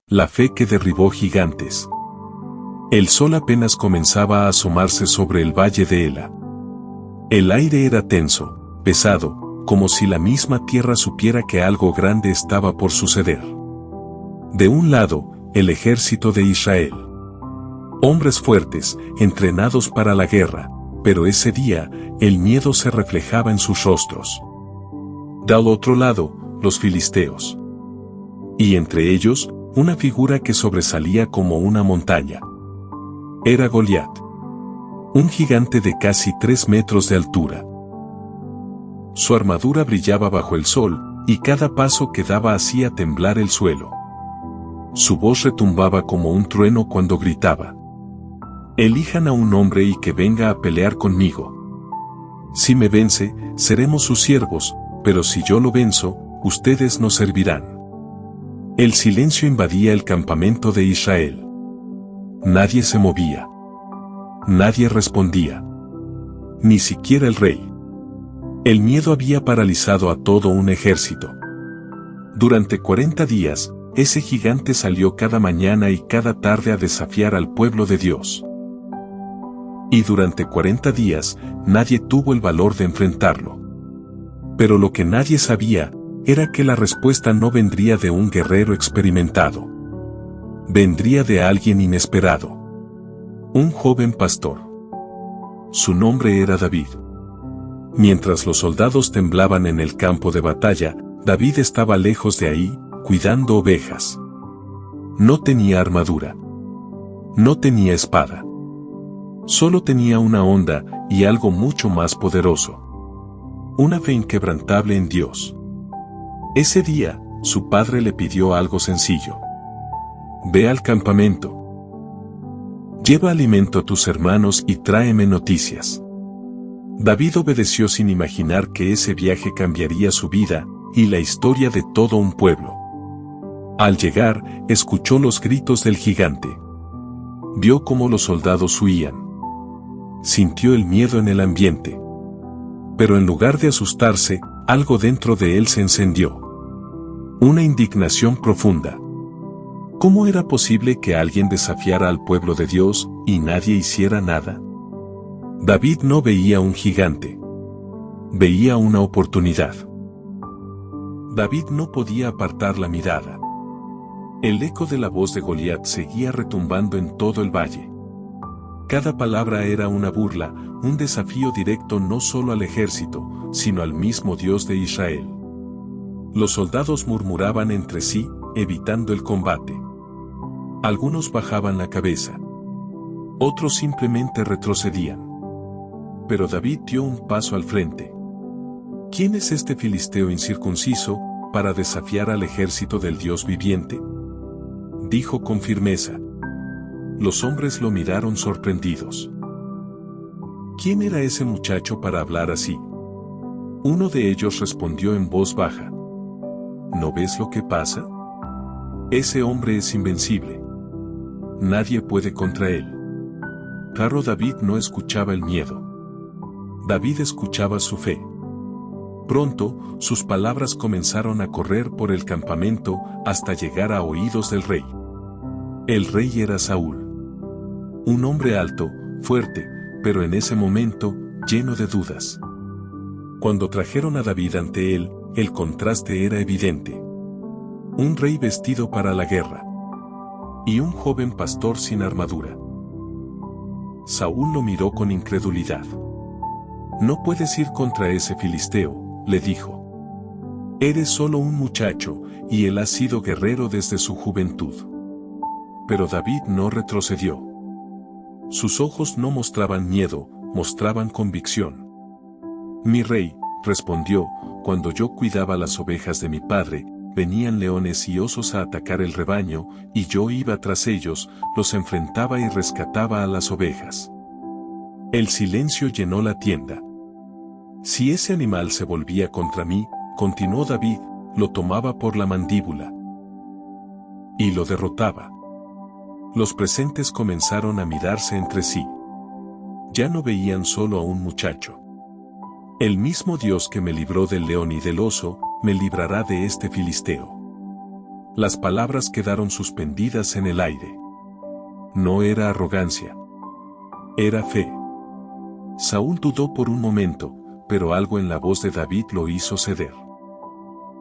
La fe que derribó gigantes. El sol apenas comenzaba a asomarse sobre el valle de Ela. El aire era tenso, pesado, como si la misma tierra supiera que algo grande estaba por suceder. De un lado, el ejército de Israel. Hombres fuertes, entrenados para la guerra, pero ese día, el miedo se reflejaba en sus rostros. Del otro lado, los filisteos. Y entre ellos, una figura que sobresalía como una montaña. Era Goliat. Un gigante de casi 3 metros de altura. Su armadura brillaba bajo el sol, y cada paso que daba hacía temblar el suelo. Su voz retumbaba como un trueno cuando gritaba: «Elijan a un hombre y que venga a pelear conmigo. Si me vence, seremos sus siervos, pero si yo lo venzo, ustedes nos servirán». El silencio invadía el campamento de Israel. Nadie se movía. Nadie respondía. Ni siquiera el rey. El miedo había paralizado a todo un ejército. Durante 40 días, ese gigante salió cada mañana y cada tarde a desafiar al pueblo de Dios. Y durante 40 días, nadie tuvo el valor de enfrentarlo. Pero lo que nadie sabía, era que la respuesta no vendría de un guerrero experimentado. Vendría de alguien inesperado. Un joven pastor. Su nombre era David. Mientras los soldados temblaban en el campo de batalla, David estaba lejos de ahí, cuidando ovejas. No tenía armadura. No tenía espada. Solo tenía una honda y algo mucho más poderoso. Una fe inquebrantable en Dios. Ese día, su padre le pidió algo sencillo. Ve al campamento. Lleva alimento a tus hermanos y tráeme noticias. David obedeció sin imaginar que ese viaje cambiaría su vida y la historia de todo un pueblo. Al llegar, escuchó los gritos del gigante. Vio cómo los soldados huían. Sintió el miedo en el ambiente. Pero en lugar de asustarse, algo dentro de él se encendió. Una indignación profunda. ¿Cómo era posible que alguien desafiara al pueblo de Dios y nadie hiciera nada? David no veía un gigante. Veía una oportunidad. David no podía apartar la mirada. El eco de la voz de Goliat seguía retumbando en todo el valle. Cada palabra era una burla, un desafío directo no solo al ejército, sino al mismo Dios de Israel. Los soldados murmuraban entre sí, evitando el combate. Algunos bajaban la cabeza. Otros simplemente retrocedían. Pero David dio un paso al frente. ¿Quién es este filisteo incircunciso para desafiar al ejército del Dios viviente?, dijo con firmeza. Los hombres lo miraron sorprendidos. ¿Quién era ese muchacho para hablar así? Uno de ellos respondió en voz baja. ¿No ves lo que pasa? Ese hombre es invencible. Nadie puede contra él. Claro, David no escuchaba el miedo. David escuchaba su fe. Pronto, sus palabras comenzaron a correr por el campamento hasta llegar a oídos del rey. El rey era Saúl. Un hombre alto, fuerte, pero en ese momento, lleno de dudas. Cuando trajeron a David ante él, el contraste era evidente. Un rey vestido para la guerra. Y un joven pastor sin armadura. Saúl lo miró con incredulidad. No puedes ir contra ese filisteo, le dijo. Eres solo un muchacho, y él ha sido guerrero desde su juventud. Pero David no retrocedió. Sus ojos no mostraban miedo, mostraban convicción. Mi rey, respondió, cuando yo cuidaba las ovejas de mi padre, venían leones y osos a atacar el rebaño, y yo iba tras ellos, los enfrentaba y rescataba a las ovejas. El silencio llenó la tienda. Si ese animal se volvía contra mí, continuó David, lo tomaba por la mandíbula. Y lo derrotaba. Los presentes comenzaron a mirarse entre sí. Ya no veían solo a un muchacho. El mismo Dios que me libró del león y del oso, me librará de este filisteo. Las palabras quedaron suspendidas en el aire. No era arrogancia. Era fe. Saúl dudó por un momento, pero algo en la voz de David lo hizo ceder.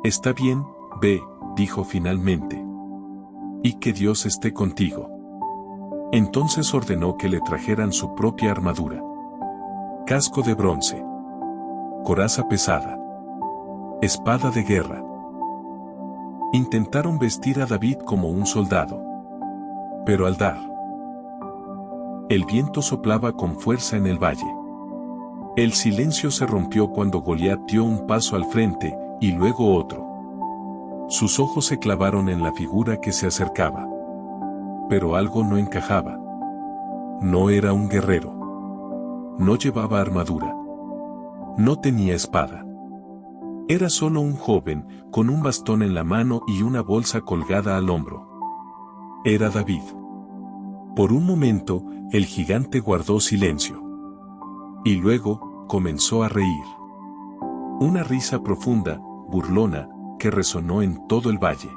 Está bien, ve, dijo finalmente. Y que Dios esté contigo. Entonces ordenó que le trajeran su propia armadura. Casco de bronce. Coraza pesada. Espada de guerra. Intentaron vestir a David como un soldado. Pero al dar, el viento soplaba con fuerza en el valle. El silencio se rompió cuando Goliat dio un paso al frente, y luego otro. Sus ojos se clavaron en la figura que se acercaba. Pero algo no encajaba. No era un guerrero. No llevaba armadura. No tenía espada. Era solo un joven, con un bastón en la mano y una bolsa colgada al hombro. Era David. Por un momento, el gigante guardó silencio. Y luego, comenzó a reír. Una risa profunda, burlona, que resonó en todo el valle.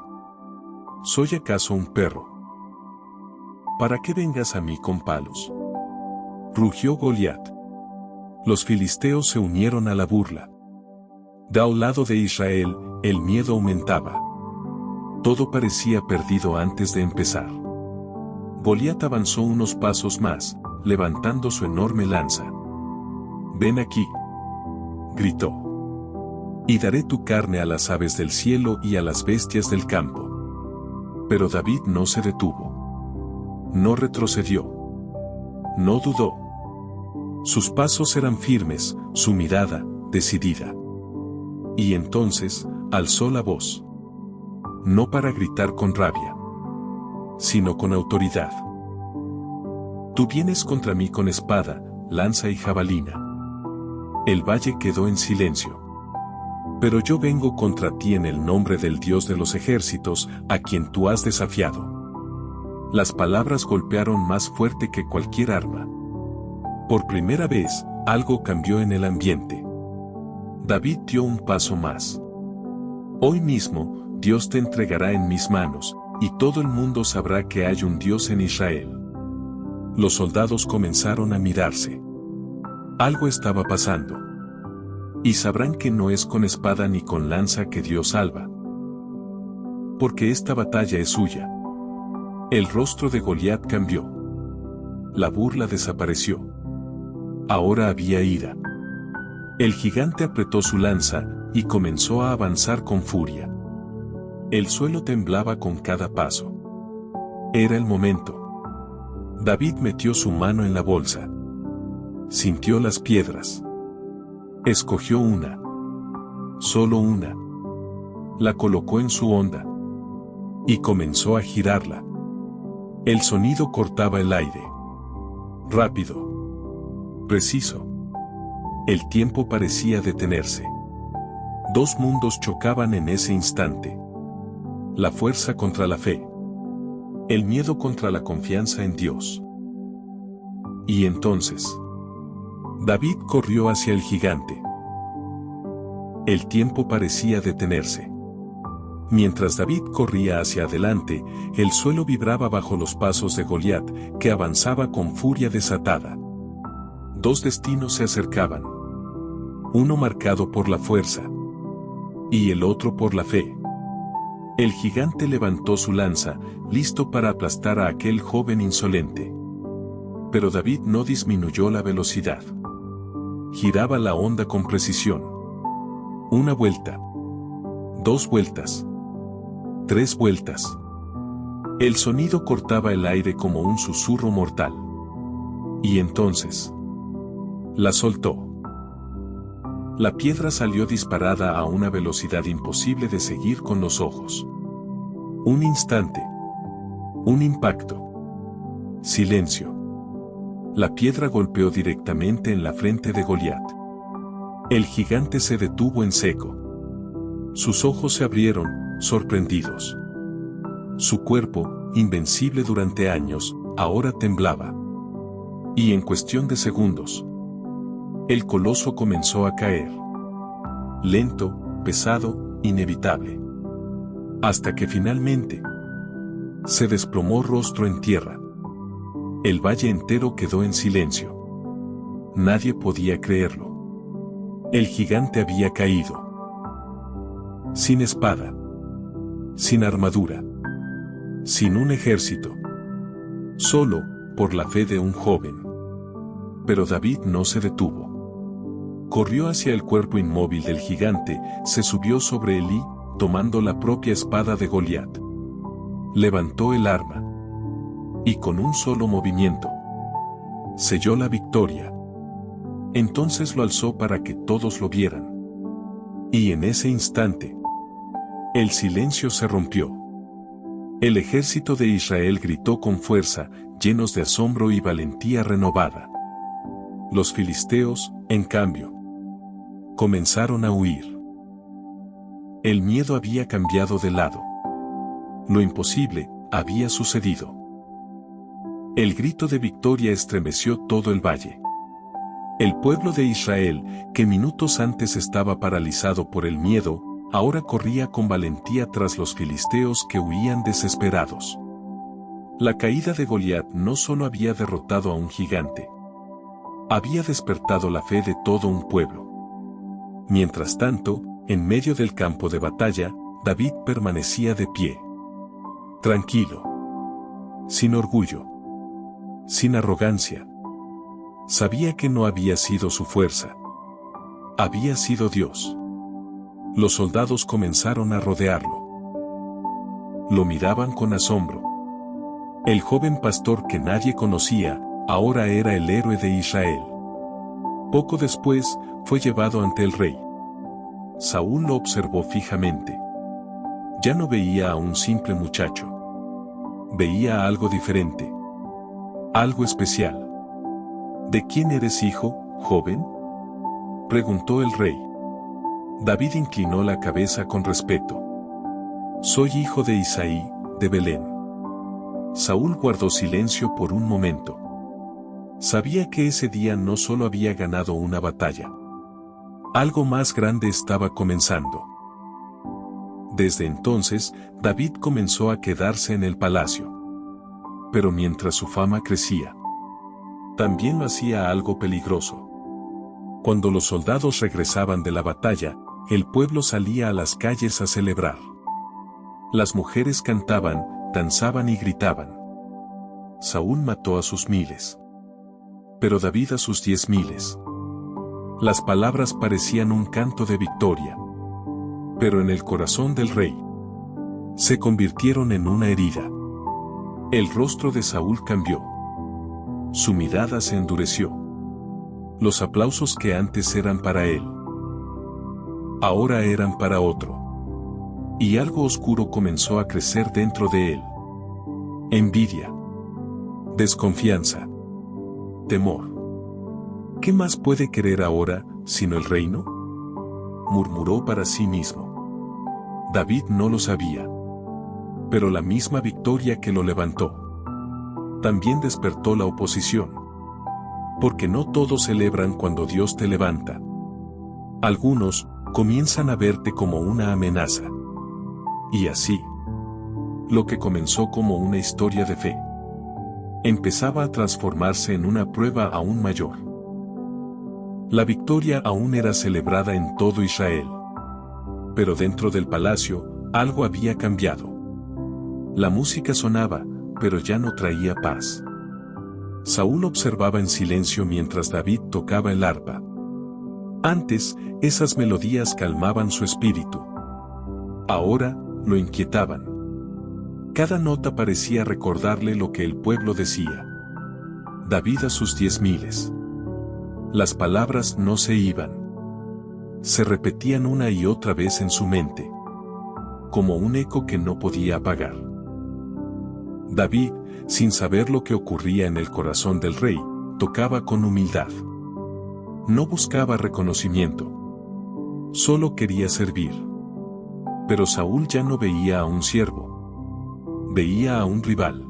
¿Soy acaso un perro? ¿Para qué vengas a mí con palos? Rugió Goliat. Los filisteos se unieron a la burla. Del lado de Israel, el miedo aumentaba. Todo parecía perdido antes de empezar. Goliat avanzó unos pasos más, levantando su enorme lanza. «Ven aquí», gritó. «Y daré tu carne a las aves del cielo y a las bestias del campo». Pero David no se detuvo. No retrocedió. No dudó. Sus pasos eran firmes, su mirada, decidida. Y entonces, alzó la voz. No para gritar con rabia, sino con autoridad. Tú vienes contra mí con espada, lanza y jabalina. El valle quedó en silencio. Pero yo vengo contra ti en el nombre del Dios de los ejércitos, a quien tú has desafiado. Las palabras golpearon más fuerte que cualquier arma. Por primera vez, algo cambió en el ambiente. David dio un paso más. Hoy mismo, Dios te entregará en mis manos, y todo el mundo sabrá que hay un Dios en Israel. Los soldados comenzaron a mirarse. Algo estaba pasando. Y sabrán que no es con espada ni con lanza que Dios salva. Porque esta batalla es suya. El rostro de Goliat cambió. La burla desapareció. Ahora había ira. El gigante apretó su lanza, y comenzó a avanzar con furia. El suelo temblaba con cada paso. Era el momento. David metió su mano en la bolsa. Sintió las piedras. Escogió una. Solo una. La colocó en su honda. Y comenzó a girarla. El sonido cortaba el aire. Rápido. Preciso. El tiempo parecía detenerse. Dos mundos chocaban en ese instante. La fuerza contra la fe. El miedo contra la confianza en Dios. Y entonces, David corrió hacia el gigante. El tiempo parecía detenerse. Mientras David corría hacia adelante, el suelo vibraba bajo los pasos de Goliat, que avanzaba con furia desatada. Dos destinos se acercaban. Uno marcado por la fuerza. Y el otro por la fe. El gigante levantó su lanza, listo para aplastar a aquel joven insolente. Pero David no disminuyó la velocidad. Giraba la honda con precisión. Una vuelta. Dos vueltas. Tres vueltas. El sonido cortaba el aire como un susurro mortal. Y entonces, la soltó. La piedra salió disparada a una velocidad imposible de seguir con los ojos. Un instante. Un impacto. Silencio. La piedra golpeó directamente en la frente de Goliat. El gigante se detuvo en seco. Sus ojos se abrieron, sorprendidos. Su cuerpo, invencible durante años, ahora temblaba. Y en cuestión de segundos, el coloso comenzó a caer. Lento, pesado, inevitable. hasta que finalmente se desplomó rostro en tierra. El valle entero quedó en silencio. Nadie podía creerlo. El gigante había caído. Sin espada, sin armadura, sin un ejército, solo por la fe de un joven. Pero David no se detuvo. Corrió hacia el cuerpo inmóvil del gigante, se subió sobre él y, tomando la propia espada de Goliat, levantó el arma y con un solo movimiento selló la victoria. Entonces lo alzó para que todos lo vieran. Y en ese instante, el silencio se rompió. El ejército de Israel gritó con fuerza, llenos de asombro y valentía renovada. Los filisteos, en cambio, comenzaron a huir. El miedo había cambiado de lado. Lo imposible había sucedido. El grito de victoria estremeció todo el valle. El pueblo de Israel, que minutos antes estaba paralizado por el miedo, ahora corría con valentía tras los filisteos que huían desesperados. La caída de Goliat no solo había derrotado a un gigante, había despertado la fe de todo un pueblo. Mientras tanto, en medio del campo de batalla, David permanecía de pie. Tranquilo. Sin orgullo. Sin arrogancia. Sabía que no había sido su fuerza. Había sido Dios. Los soldados comenzaron a rodearlo. Lo miraban con asombro. El joven pastor que nadie conocía, ahora era el héroe de Israel. Poco después, fue llevado ante el rey. Saúl lo observó fijamente. Ya no veía a un simple muchacho. Veía algo diferente. Algo especial. ¿De quién eres hijo, joven?, preguntó el rey. David inclinó la cabeza con respeto. Soy hijo de Isaí, de Belén. Saúl guardó silencio por un momento. Sabía que ese día no solo había ganado una batalla. Algo más grande estaba comenzando. Desde entonces, David comenzó a quedarse en el palacio. Pero mientras su fama crecía, también lo hacía algo peligroso. Cuando los soldados regresaban de la batalla, el pueblo salía a las calles a celebrar. Las mujeres cantaban, danzaban y gritaban. Saúl mató a sus miles, pero David a sus 10,000. Las palabras parecían un canto de victoria, pero en el corazón del rey se convirtieron en una herida. El rostro de Saúl cambió. Su mirada se endureció. Los aplausos que antes eran para él, ahora eran para otro. Y algo oscuro comenzó a crecer dentro de él. Envidia. Desconfianza. Temor. ¿Qué más puede querer ahora, sino el reino?, murmuró para sí mismo. David no lo sabía. Pero la misma victoria que lo levantó también despertó la oposición. Porque no todos celebran cuando Dios te levanta. Algunos comienzan a verte como una amenaza. Y así, lo que comenzó como una historia de fe empezaba a transformarse en una prueba aún mayor. La victoria aún era celebrada en todo Israel. Pero dentro del palacio, algo había cambiado. La música sonaba, pero ya no traía paz. Saúl observaba en silencio mientras David tocaba el arpa. Antes, esas melodías calmaban su espíritu. Ahora, lo inquietaban. Cada nota parecía recordarle lo que el pueblo decía. David a sus 10,000. Las palabras no se iban. Se repetían una y otra vez en su mente, como un eco que no podía apagar. David, sin saber lo que ocurría en el corazón del rey, tocaba con humildad. No buscaba reconocimiento. Solo quería servir. Pero Saúl ya no veía a un siervo. Veía a un rival.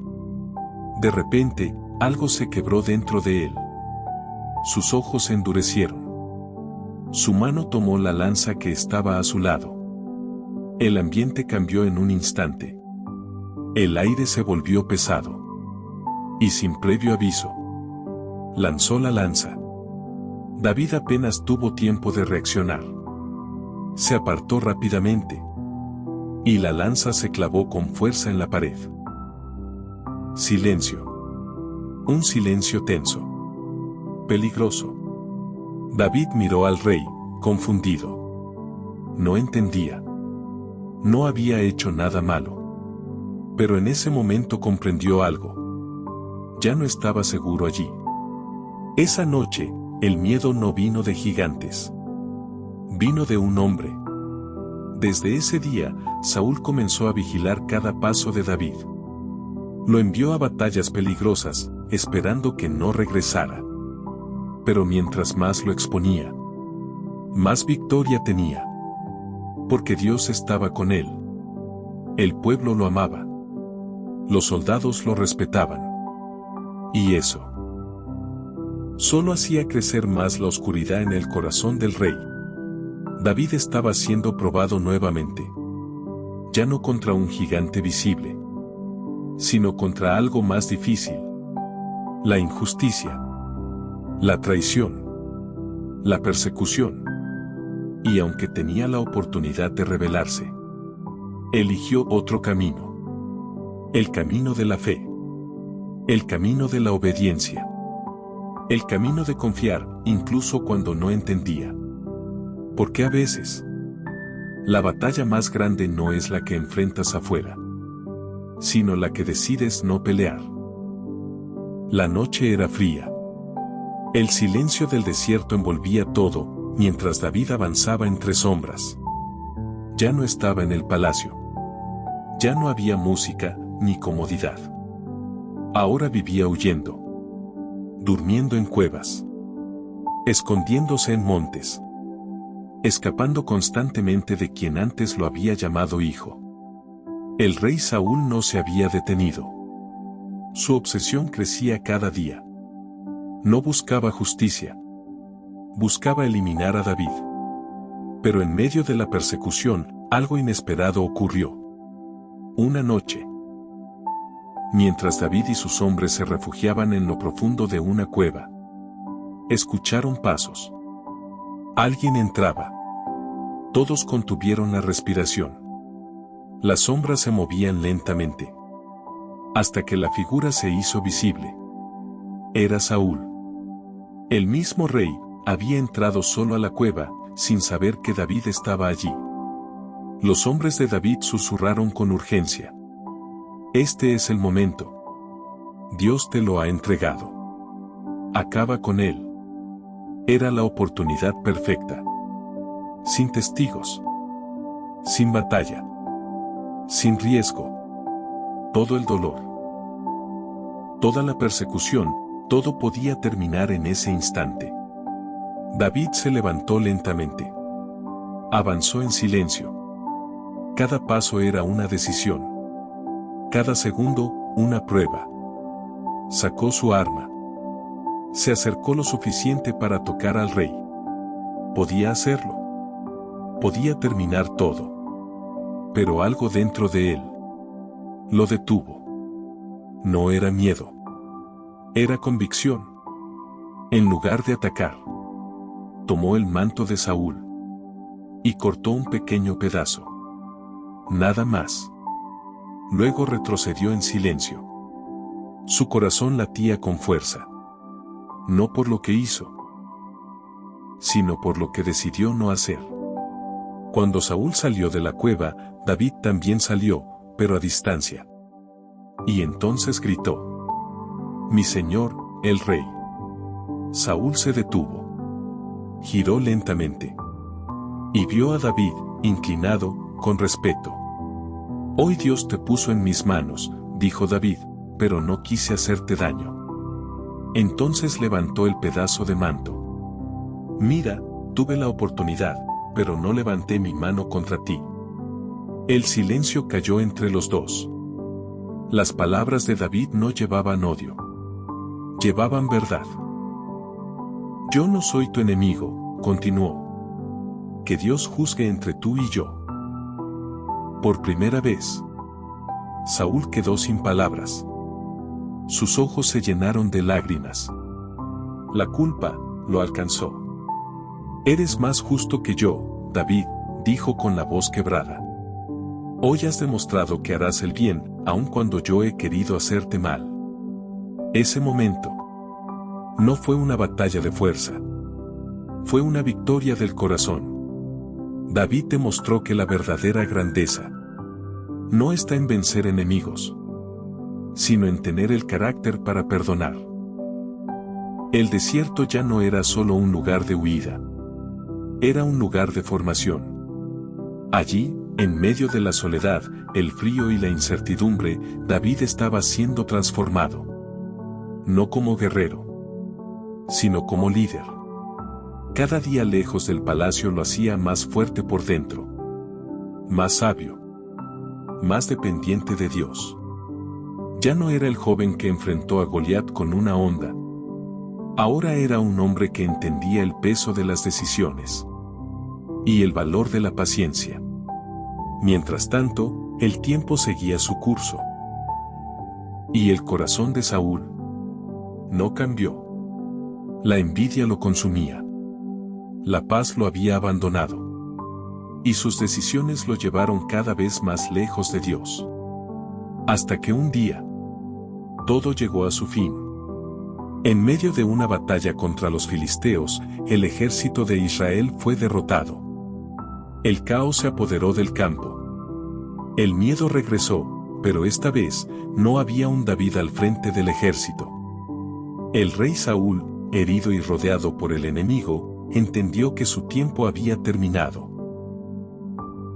De repente, algo se quebró dentro de él. Sus ojos se endurecieron. Su mano tomó la lanza que estaba a su lado. El ambiente cambió en un instante. El aire se volvió pesado. Y sin previo aviso, lanzó la lanza. David apenas tuvo tiempo de reaccionar. Se apartó rápidamente. Y la lanza se clavó con fuerza en la pared. Silencio. Un silencio tenso. Peligroso. David miró al rey, confundido. No entendía. No había hecho nada malo. Pero en ese momento comprendió algo. Ya no estaba seguro allí. Esa noche, el miedo no vino de gigantes. Vino de un hombre. Desde ese día, Saúl comenzó a vigilar cada paso de David. Lo envió a batallas peligrosas, esperando que no regresara. Pero mientras más lo exponía, más victoria tenía. Porque Dios estaba con él. El pueblo lo amaba. Los soldados lo respetaban. Y eso solo hacía crecer más la oscuridad en el corazón del rey. David estaba siendo probado nuevamente. Ya no contra un gigante visible, sino contra algo más difícil. La injusticia, la traición, la persecución. Y aunque tenía la oportunidad de rebelarse, eligió otro camino. El camino de la fe. El camino de la obediencia. El camino de confiar, incluso cuando no entendía. Porque a veces, la batalla más grande no es la que enfrentas afuera, sino la que decides no pelear. La noche era fría. El silencio del desierto envolvía todo, mientras David avanzaba entre sombras. Ya no estaba en el palacio. Ya no había música, ni comodidad. Ahora vivía huyendo. Durmiendo en cuevas. Escondiéndose en montes. Escapando constantemente de quien antes lo había llamado hijo. El rey Saúl no se había detenido. Su obsesión crecía cada día. No buscaba justicia. Buscaba eliminar a David. Pero en medio de la persecución, algo inesperado ocurrió. Una noche, mientras David y sus hombres se refugiaban en lo profundo de una cueva, escucharon pasos. Alguien entraba. Todos contuvieron la respiración. Las sombras se movían lentamente, hasta que la figura se hizo visible. Era Saúl. El mismo rey había entrado solo a la cueva, sin saber que David estaba allí. Los hombres de David susurraron con urgencia. Este es el momento. Dios te lo ha entregado. Acaba con él. Era la oportunidad perfecta. Sin testigos. Sin batalla. Sin riesgo. Todo el dolor. Toda la persecución, todo podía terminar en ese instante. David se levantó lentamente. Avanzó en silencio. Cada paso era una decisión. Cada segundo, una prueba. Sacó su arma. Se acercó lo suficiente para tocar al rey. Podía hacerlo. Podía terminar todo. Pero algo dentro de él lo detuvo. No era miedo. Era convicción. En lugar de atacar, tomó el manto de Saúl y cortó un pequeño pedazo. Nada más. Luego retrocedió en silencio. Su corazón latía con fuerza. No por lo que hizo, sino por lo que decidió no hacer. Cuando Saúl salió de la cueva, David también salió, pero a distancia. Y entonces gritó: «Mi señor, el rey». Saúl se detuvo. Giró lentamente. Y vio a David, inclinado, con respeto. «Hoy Dios te puso en mis manos», dijo David, «pero no quise hacerte daño». Entonces levantó el pedazo de manto. «Mira, tuve la oportunidad, pero no levanté mi mano contra ti». El silencio cayó entre los dos. Las palabras de David no llevaban odio. Llevaban verdad. «Yo no soy tu enemigo», continuó. «Que Dios juzgue entre tú y yo». Por primera vez, Saúl quedó sin palabras. Sus ojos se llenaron de lágrimas. La culpa lo alcanzó. Eres más justo que yo, David, dijo con la voz quebrada. Hoy has demostrado que harás el bien, aun cuando yo he querido hacerte mal. Ese momento no fue una batalla de fuerza. Fue una victoria del corazón. David demostró que la verdadera grandeza no está en vencer enemigos, sino en tener el carácter para perdonar. El desierto ya no era solo un lugar de huida. Era un lugar de formación. Allí, en medio de la soledad, el frío y la incertidumbre, David estaba siendo transformado. No como guerrero, sino como líder. Cada día lejos del palacio lo hacía más fuerte por dentro, más sabio, más dependiente de Dios. Ya no era el joven que enfrentó a Goliat con una honda. Ahora era un hombre que entendía el peso de las decisiones y el valor de la paciencia. Mientras tanto, el tiempo seguía su curso. Y el corazón de Saúl no cambió. La envidia lo consumía. La paz lo había abandonado. Y sus decisiones lo llevaron cada vez más lejos de Dios. Hasta que un día, todo llegó a su fin. En medio de una batalla contra los filisteos, el ejército de Israel fue derrotado. El caos se apoderó del campo. El miedo regresó, pero esta vez no había un David al frente del ejército. El rey Saúl, herido y rodeado por el enemigo, entendió que su tiempo había terminado.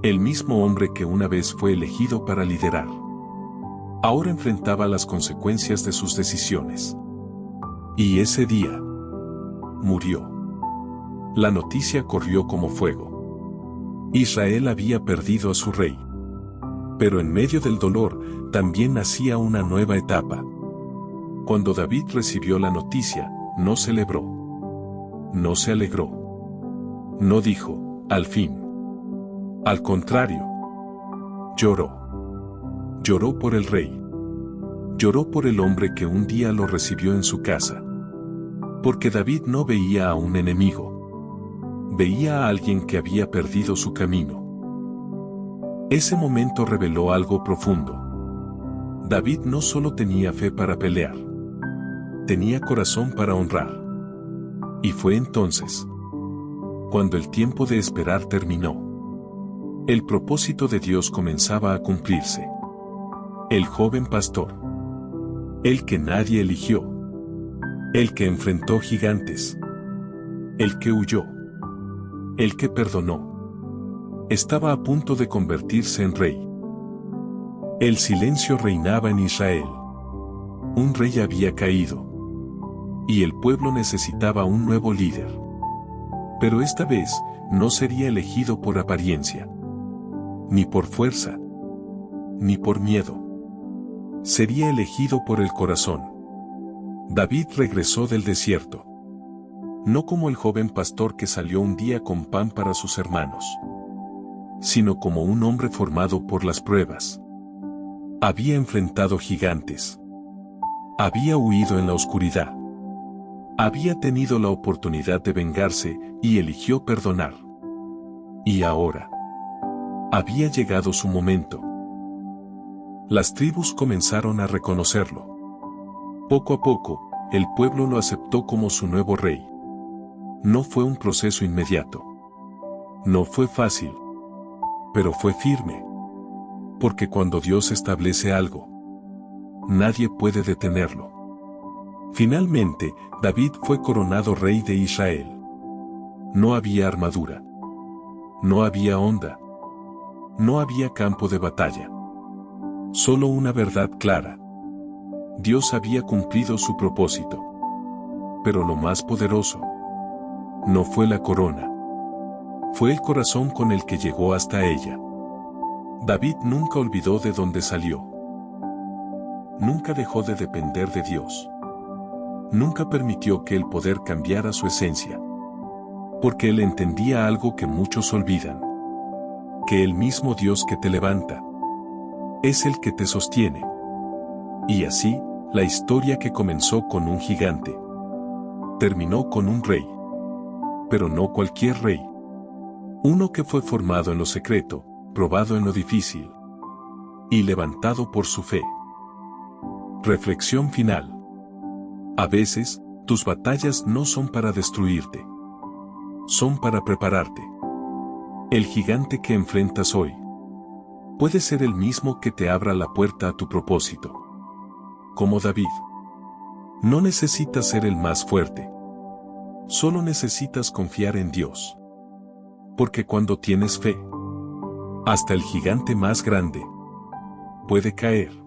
El mismo hombre que una vez fue elegido para liderar, ahora enfrentaba las consecuencias de sus decisiones. Y ese día murió. La noticia corrió como fuego. Israel había perdido a su rey. Pero en medio del dolor, también nacía una nueva etapa. Cuando David recibió la noticia, no celebró. No se alegró. No dijo, al fin. Al contrario, lloró. Lloró por el rey. Lloró por el hombre que un día lo recibió en su casa. Porque David no veía a un enemigo. Veía a alguien que había perdido su camino. Ese momento reveló algo profundo. David no solo tenía fe para pelear. Tenía corazón para honrar. Y fue entonces cuando el tiempo de esperar terminó. El propósito de Dios comenzaba a cumplirse. El joven pastor. El que nadie eligió. El que enfrentó gigantes. El que huyó. El que perdonó. Estaba a punto de convertirse en rey. El silencio reinaba en Israel. Un rey había caído. Y el pueblo necesitaba un nuevo líder. Pero esta vez, no sería elegido por apariencia. Ni por fuerza. Ni por miedo. Sería elegido por el corazón. David regresó del desierto. No como el joven pastor que salió un día con pan para sus hermanos, sino como un hombre formado por las pruebas. Había enfrentado gigantes. Había huido en la oscuridad. Había tenido la oportunidad de vengarse y eligió perdonar. Y ahora había llegado su momento. Las tribus comenzaron a reconocerlo. Poco a poco, el pueblo lo aceptó como su nuevo rey. No fue un proceso inmediato. No fue fácil. Pero fue firme. Porque cuando Dios establece algo, nadie puede detenerlo. Finalmente, David fue coronado rey de Israel. No había armadura. No había honda. No había campo de batalla. Solo una verdad clara. Dios había cumplido su propósito. Pero lo más poderoso no fue la corona. Fue el corazón con el que llegó hasta ella. David nunca olvidó de dónde salió. Nunca dejó de depender de Dios. Nunca permitió que el poder cambiara su esencia. Porque él entendía algo que muchos olvidan. que el mismo Dios que te levanta es el que te sostiene. Y así, la historia que comenzó con un gigante terminó con un rey. Pero no cualquier rey. Uno que fue formado en lo secreto, probado en lo difícil y levantado por su fe. Reflexión final. A veces, tus batallas no son para destruirte. Son para prepararte. El gigante que enfrentas hoy puede ser el mismo que te abra la puerta a tu propósito. Como David. No necesitas ser el más fuerte. Solo necesitas confiar en Dios. Porque cuando tienes fe, hasta el gigante más grande puede caer.